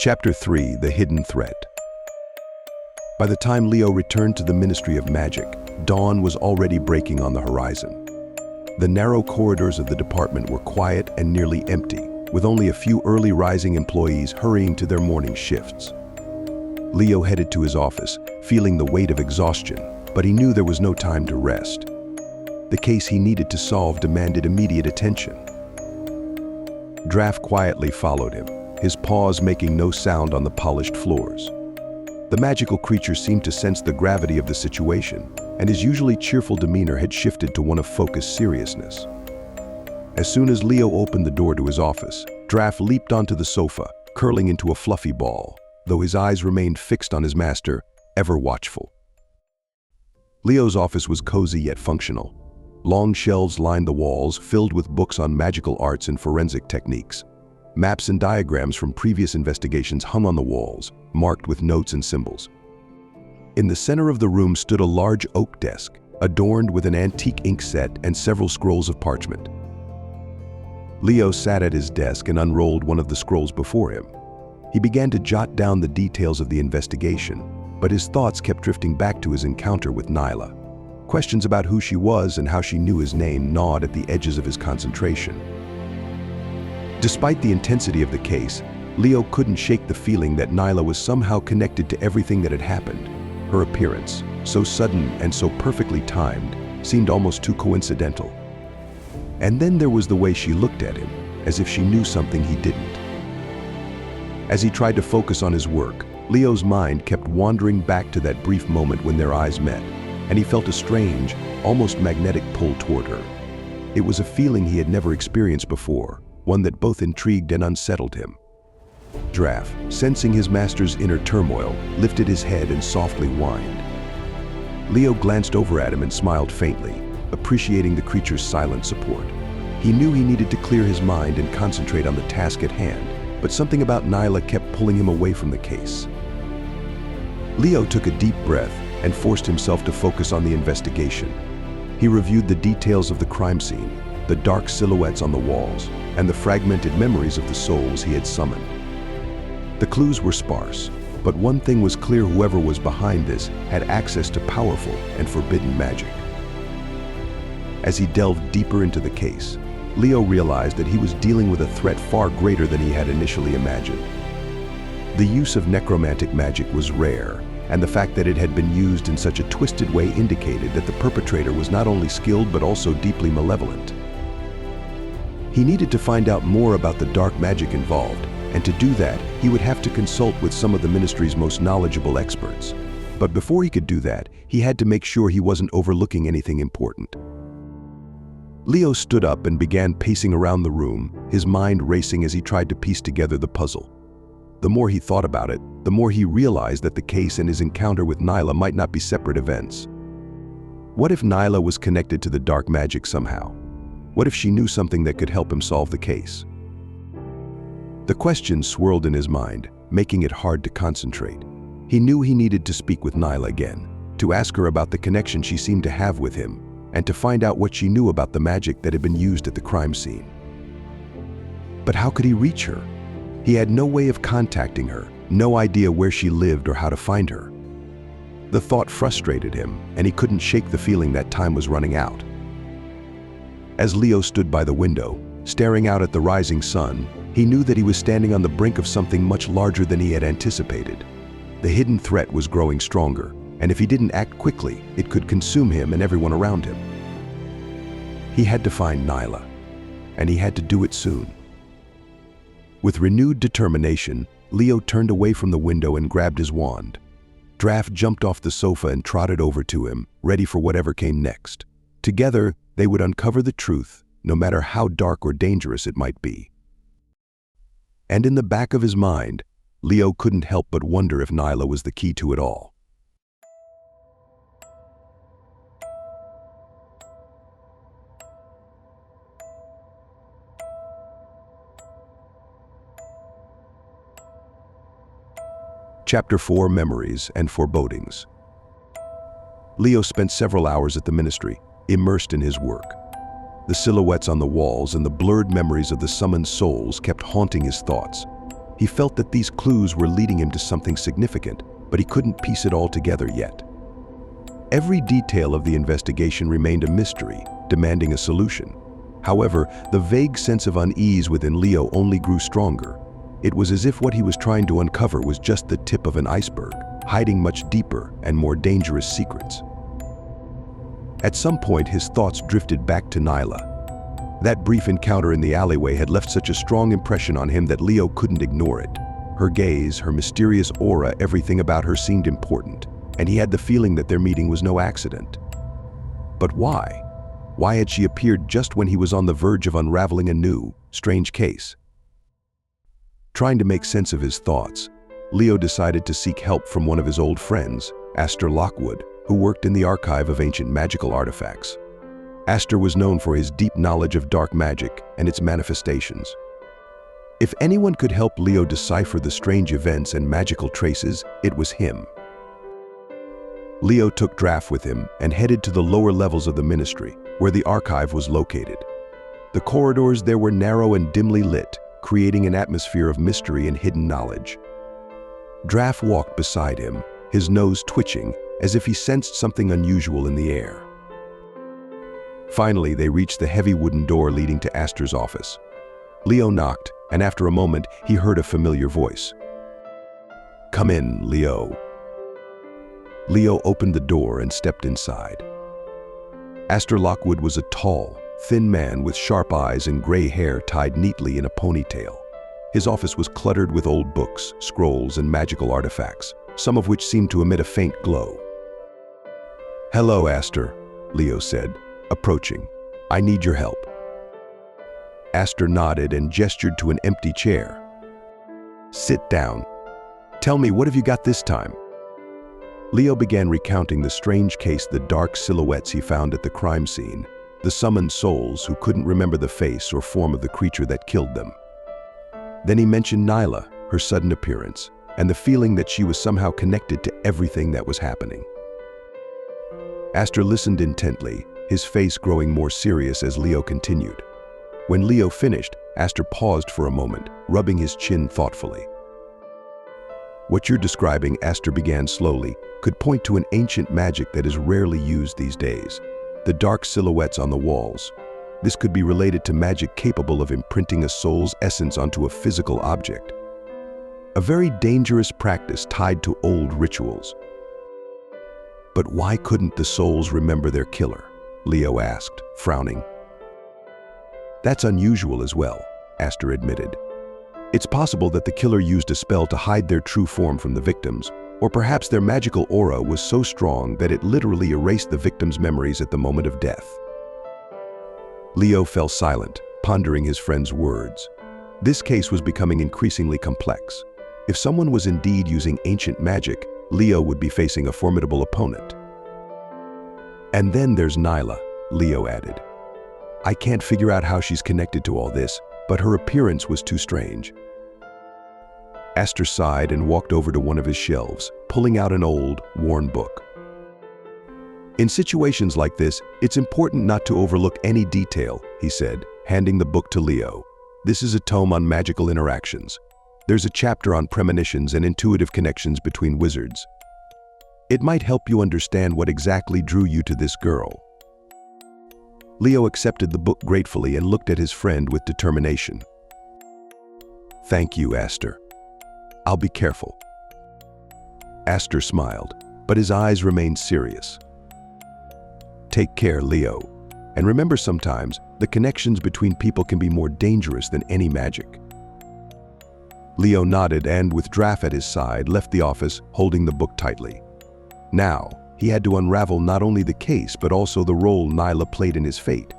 Chapter 3: The Hidden Threat. By the time Leo returned to the Ministry of Magic, dawn was already breaking on the horizon. The narrow corridors of the department were quiet and nearly empty, with only a few early rising employees hurrying to their morning shifts. Leo headed to his office, feeling the weight of exhaustion, but he knew there was no time to rest. The case he needed to solve demanded immediate attention. Draft quietly followed him, his paws making no sound on the polished floors. The magical creature seemed to sense the gravity of the situation, and his usually cheerful demeanor had shifted to one of focused seriousness. As soon as Leo opened the door to his office, Draft leaped onto the sofa, curling into a fluffy ball, though his eyes remained fixed on his master, ever watchful. Leo's office was cozy yet functional. Long shelves lined the walls, filled with books on magical arts and forensic techniques. Maps and diagrams from previous investigations hung on the walls, marked with notes and symbols. In the center of the room stood a large oak desk, adorned with an antique ink set and several scrolls of parchment. Leo sat at his desk and unrolled one of the scrolls before him. He began to jot down the details of the investigation, but his thoughts kept drifting back to his encounter with Nyla. Questions about who she was and how she knew his name gnawed at the edges of his concentration. Despite the intensity of the case, Leo couldn't shake the feeling that Nyla was somehow connected to everything that had happened. Her appearance, so sudden and so perfectly timed, seemed almost too coincidental. And then there was the way she looked at him, as if she knew something he didn't. As he tried to focus on his work, Leo's mind kept wandering back to that brief moment when their eyes met, and he felt a strange, almost magnetic pull toward her. It was a feeling he had never experienced before, one that both intrigued and unsettled him. Draft, sensing his master's inner turmoil, lifted his head and softly whined. Leo glanced over at him and smiled faintly, appreciating the creature's silent support. He knew he needed to clear his mind and concentrate on the task at hand, but something about Nyla kept pulling him away from the case. Leo took a deep breath and forced himself to focus on the investigation. He reviewed the details of the crime scene, the dark silhouettes on the walls, and the fragmented memories of the souls he had summoned. The clues were sparse, but one thing was clear: whoever was behind this had access to powerful and forbidden magic. As he delved deeper into the case, Leo realized that he was dealing with a threat far greater than he had initially imagined. The use of necromantic magic was rare, and the fact that it had been used in such a twisted way indicated that the perpetrator was not only skilled but also deeply malevolent. He needed to find out more about the dark magic involved, and to do that, he would have to consult with some of the ministry's most knowledgeable experts. But before he could do that, he had to make sure he wasn't overlooking anything important. Leo stood up and began pacing around the room, his mind racing as he tried to piece together the puzzle. The more he thought about it, the more he realized that the case and his encounter with Nyla might not be separate events. What if Nyla was connected to the dark magic somehow? What if she knew something that could help him solve the case? The questions swirled in his mind, making it hard to concentrate. He knew he needed to speak with Nyla again, to ask her about the connection she seemed to have with him, and to find out what she knew about the magic that had been used at the crime scene. But how could he reach her? He had no way of contacting her, no idea where she lived or how to find her. The thought frustrated him, and he couldn't shake the feeling that time was running out. As Leo stood by the window, staring out at the rising sun, he knew that he was standing on the brink of something much larger than he had anticipated. The hidden threat was growing stronger, and if he didn't act quickly, it could consume him and everyone around him. He had to find Nyla, and he had to do it soon. With renewed determination, Leo turned away from the window and grabbed his wand. Draft jumped off the sofa and trotted over to him, ready for whatever came next. Together, they would uncover the truth, no matter how dark or dangerous it might be. And in the back of his mind, Leo couldn't help but wonder if Nyla was the key to it all. Chapter 4: Memories and Forebodings. Leo spent several hours at the ministry, immersed in his work. The silhouettes on the walls and the blurred memories of the summoned souls kept haunting his thoughts. He felt that these clues were leading him to something significant, but he couldn't piece it all together yet. Every detail of the investigation remained a mystery, demanding a solution. However, the vague sense of unease within Leo only grew stronger. It was as if what he was trying to uncover was just the tip of an iceberg, hiding much deeper and more dangerous secrets. At some point, his thoughts drifted back to Nyla. That brief encounter in the alleyway had left such a strong impression on him that Leo couldn't ignore it. Her gaze, her mysterious aura, everything about her seemed important, and he had the feeling that their meeting was no accident. But why? Why had she appeared just when he was on the verge of unraveling a new, strange case? Trying to make sense of his thoughts, Leo decided to seek help from one of his old friends, Aster Lockwood, who worked in the archive of ancient magical artifacts. Aster was known for his deep knowledge of dark magic and its manifestations. If anyone could help Leo decipher the strange events and magical traces, it was him. Leo took Draft with him and headed to the lower levels of the ministry, where the archive was located. The corridors there were narrow and dimly lit, creating an atmosphere of mystery and hidden knowledge. Draft walked beside him, his nose twitching, as if he sensed something unusual in the air. Finally, they reached the heavy wooden door leading to Aster's office. Leo knocked, and after a moment, he heard a familiar voice. "Come in, Leo." Leo opened the door and stepped inside. Aster Lockwood was a tall, thin man with sharp eyes and gray hair tied neatly in a ponytail. His office was cluttered with old books, scrolls, and magical artifacts, some of which seemed to emit a faint glow. "Hello, Aster," Leo said, approaching. "I need your help." Aster nodded and gestured to an empty chair. "Sit down. Tell me, what have you got this time?" Leo began recounting the strange case, the dark silhouettes he found at the crime scene, the summoned souls who couldn't remember the face or form of the creature that killed them. Then he mentioned Nyla, her sudden appearance, and the feeling that she was somehow connected to everything that was happening. Aster listened intently, his face growing more serious as Leo continued. When Leo finished, Aster paused for a moment, rubbing his chin thoughtfully. "What you're describing," Aster began slowly, "could point to an ancient magic that is rarely used these days. The dark silhouettes on the walls. This could be related to magic capable of imprinting a soul's essence onto a physical object. A very dangerous practice tied to old rituals." "But why couldn't the souls remember their killer?" Leo asked, frowning. "That's unusual as well," Aster admitted. "It's possible that the killer used a spell to hide their true form from the victims, or perhaps their magical aura was so strong that it literally erased the victim's memories at the moment of death." Leo fell silent, pondering his friend's words. This case was becoming increasingly complex. If someone was indeed using ancient magic, Leo would be facing a formidable opponent. "And then there's Nyla," Leo added. "I can't figure out how she's connected to all this, but her appearance was too strange." Aster sighed and walked over to one of his shelves, pulling out an old, worn book. "In situations like this, it's important not to overlook any detail," he said, handing the book to Leo. "This is a tome on magical interactions. There's a chapter on premonitions and intuitive connections between wizards. It might help you understand what exactly drew you to this girl." Leo accepted the book gratefully and looked at his friend with determination. "Thank you, Aster. I'll be careful." Aster smiled, but his eyes remained serious. "Take care, Leo. And remember, sometimes the connections between people can be more dangerous than any magic." Leo nodded and, with Draft at his side, left the office, holding the book tightly. Now, he had to unravel not only the case but also the role Nyla played in his fate.